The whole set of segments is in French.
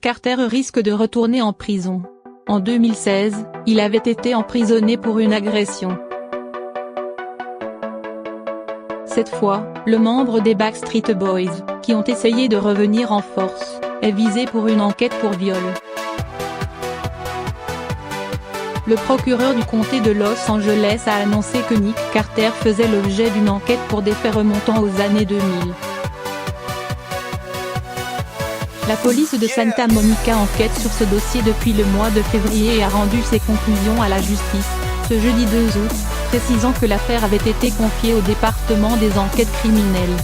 Carter risque de retourner en prison. En 2016, il avait été emprisonné pour une agression. Cette fois, le membre des Backstreet Boys, qui ont essayé de revenir en force, est visé pour une enquête pour viol. Le procureur du comté de Los Angeles a annoncé que Nick Carter faisait l'objet d'une enquête pour des faits remontant aux années 2000. La police de Santa Monica enquête sur ce dossier depuis le mois de février et a rendu ses conclusions à la justice, ce jeudi 2 août, précisant que l'affaire avait été confiée au département des enquêtes criminelles.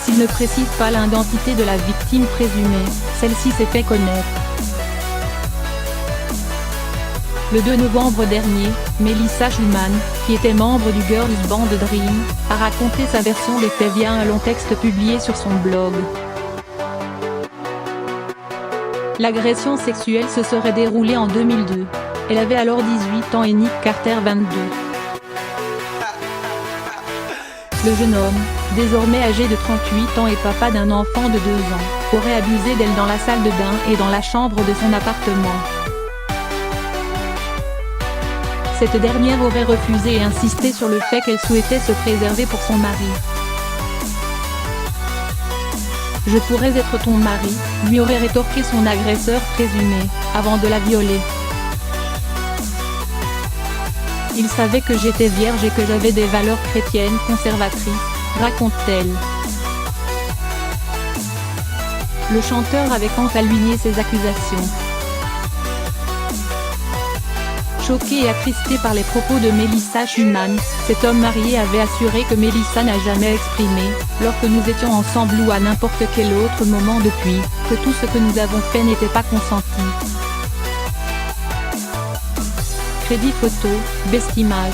S'il ne précise pas l'identité de la victime présumée, celle-ci s'est fait connaître. Le 2 novembre dernier, Melissa Schumann, qui était membre du girls band Dream, a raconté sa version des faits via un long texte publié sur son blog. L'agression sexuelle se serait déroulée en 2002. Elle avait alors 18 ans et Nick Carter 22. Le jeune homme, désormais âgé de 38 ans et papa d'un enfant de 2 ans, aurait abusé d'elle dans la salle de bain et dans la chambre de son appartement. Cette dernière aurait refusé et insisté sur le fait qu'elle souhaitait se préserver pour son mari. « Je pourrais être ton mari », lui aurait rétorqué son agresseur présumé, avant de la violer. Il savait que j'étais vierge et que j'avais des valeurs chrétiennes conservatrices, raconte-t-elle. Le chanteur avait quant à lui nié ces accusations. Choqué et attristé par les propos de Melissa Schumann, cet homme marié avait assuré que Melissa n'a jamais exprimé, lors que nous étions ensemble ou à n'importe quel autre moment depuis, que tout ce que nous avons fait n'était pas consenti. Crédit photo, Best Image.